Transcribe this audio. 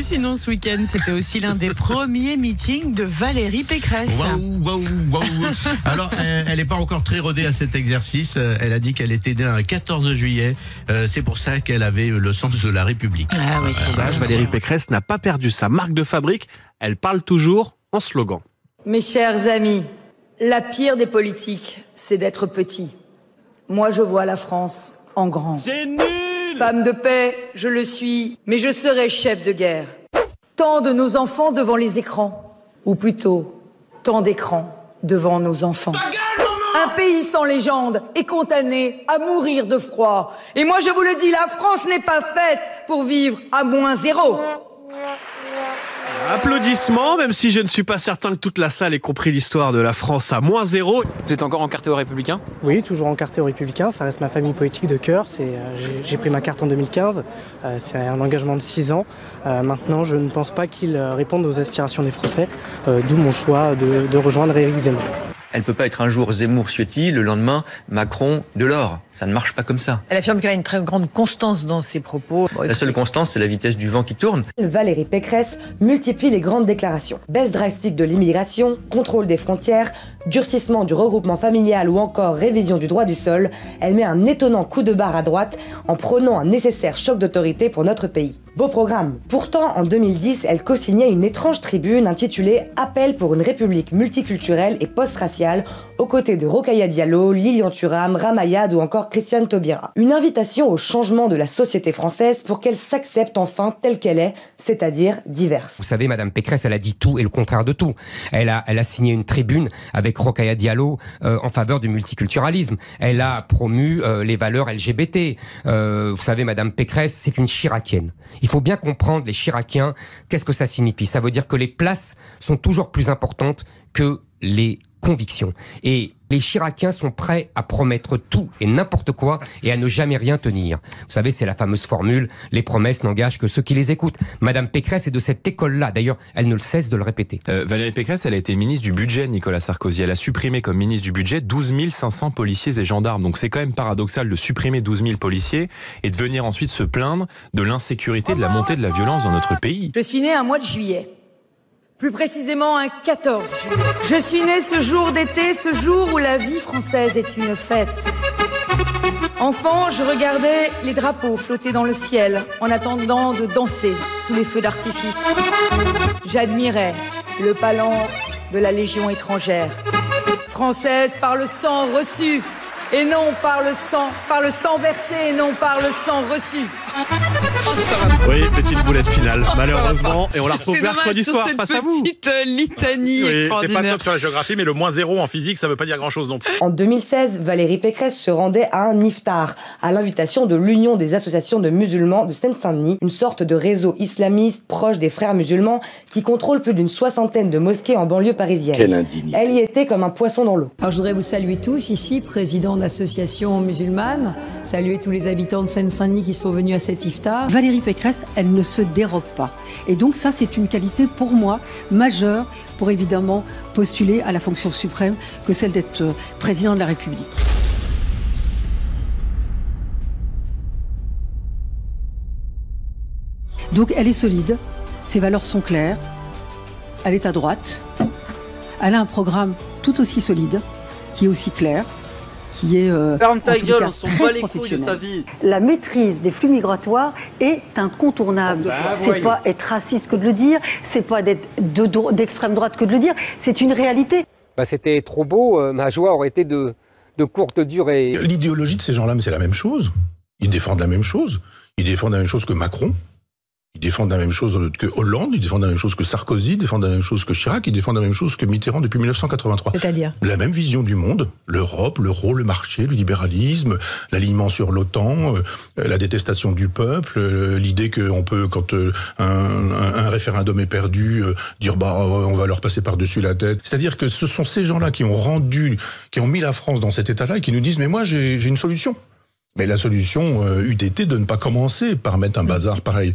sinon ce week-end, c'était aussi l'un des premiers meetings de Valérie Pécresse. Waouh. Alors, elle n'est pas encore très rodée à cet exercice. Elle a dit qu'elle était née un 14 juillet. C'est pour ça qu'elle avait le sens de la République. Ah oui. Valérie Pécresse n'a pas perdu sa marque de fabrique. Elle parle toujours en slogan. Mes chers amis, la pire des politiques, c'est d'être petit. Moi, je vois la France en grand. C'est nul! Femme de paix, je le suis, mais je serai chef de guerre. Tant de nos enfants devant les écrans, ou plutôt, tant d'écrans devant nos enfants. Un pays sans légende est condamné à mourir de froid. Et moi, je vous le dis, la France n'est pas faite pour vivre à -0. Applaudissements, même si je ne suis pas certain que toute la salle ait compris l'histoire de la France à -0. Vous êtes encore encarté aux Républicains ? Oui, toujours encarté aux Républicains, ça reste ma famille politique de cœur. J'ai pris ma carte en 2015, c'est un engagement de 6 ans. Maintenant, je ne pense pas qu'il réponde aux aspirations des Français, d'où mon choix de rejoindre Éric Zemmour. Elle peut pas être un jour Zemmour-Ciotti, le lendemain Macron-Delors. Ça ne marche pas comme ça. Elle affirme qu'elle a une très grande constance dans ses propos. La seule constance, c'est la vitesse du vent qui tourne. Valérie Pécresse multiplie les grandes déclarations. Baisse drastique de l'immigration, contrôle des frontières, durcissement du regroupement familial ou encore révision du droit du sol. Elle met un étonnant coup de barre à droite en prônant un nécessaire choc d'autorité pour notre pays. Beau programme. Pourtant, en 2010, elle co-signait une étrange tribune intitulée « Appel pour une république multiculturelle et post-raciale » aux côtés de Rokhaya Diallo, Lilian Thuram, Ramayad ou encore Christiane Taubira. Une invitation au changement de la société française pour qu'elle s'accepte enfin telle qu'elle est, c'est-à-dire diverse. Vous savez, Madame Pécresse, elle a dit tout et le contraire de tout. Elle a signé une tribune avec Rokhaya Diallo en faveur du multiculturalisme. Elle a promu les valeurs LGBT. Vous savez, Madame Pécresse, c'est une chiracienne. Il faut bien comprendre, les chiraciens, qu'est-ce que ça signifie? Ça veut dire que les places sont toujours plus importantes que les convictions. Et les chiraciens sont prêts à promettre tout et n'importe quoi et à ne jamais rien tenir. Vous savez, c'est la fameuse formule « les promesses n'engagent que ceux qui les écoutent ». Madame Pécresse est de cette école-là. D'ailleurs, elle ne le cesse de le répéter. Valérie Pécresse, elle a été ministre du budget, Nicolas Sarkozy. Elle a supprimé comme ministre du budget 12 500 policiers et gendarmes. Donc c'est quand même paradoxal de supprimer 12 000 policiers et de venir ensuite se plaindre de l'insécurité, de la montée de la violence dans notre pays. Je suis née un mois de juillet. Plus précisément un 14 juillet. Je suis née ce jour d'été, ce jour où la vie française est une fête. Enfant, je regardais les drapeaux flotter dans le ciel en attendant de danser sous les feux d'artifice. J'admirais le palan de la Légion étrangère, française par le sang reçu et non par le sang versé et non par le sang reçu. Oui, petite boulette finale, malheureusement, et on la retrouve mercredi soir face à vous. Petite litanie extraordinaire. C'est pas top sur la géographie, mais le -0 en physique, ça veut pas dire grand-chose non plus. En 2016, Valérie Pécresse se rendait à un iftar, à l'invitation de l'Union des associations de musulmans de Seine-Saint-Denis, une sorte de réseau islamiste proche des frères musulmans qui contrôle plus d'une 60aine de mosquées en banlieue parisienne. Quelle indignité. Elle y était comme un poisson dans l'eau. Alors je voudrais vous saluer tous ici, président d'associations musulmanes, saluer tous les habitants de Seine-Saint-Denis qui sont venus à cet iftar. Valérie Pécresse, elle ne se dérobe pas. Et donc ça, c'est une qualité pour moi majeure pour évidemment postuler à la fonction suprême que celle d'être président de la République. Donc elle est solide, ses valeurs sont claires, elle est à droite, elle a un programme tout aussi solide, qui est aussi clair, qui est ferme ta gueule, on s'en bat les couilles de ta vie. La maîtrise des flux migratoires est incontournable. C'est pas être raciste que de le dire, c'est pas d'être d'extrême droite que de le dire, c'est une réalité. C'était trop beau, ma joie aurait été de courte durée. L'idéologie de ces gens-là, c'est la même chose. Ils défendent la même chose. Ils défendent la même chose que Macron. Ils défendent la même chose que Hollande, ils défendent la même chose que Sarkozy, ils défendent la même chose que Chirac, ils défendent la même chose que Mitterrand depuis 1983. C'est-à-dire ? La même vision du monde, l'Europe, l'euro, le marché, le libéralisme, l'alignement sur l'OTAN, la détestation du peuple, l'idée qu'on peut, quand un référendum est perdu, dire on va leur passer par-dessus la tête. C'est-à-dire que ce sont ces gens-là qui ont mis la France dans cet état-là et qui nous disent mais moi j'ai une solution. Mais la solution eût été de ne pas commencer par mettre un bazar pareil.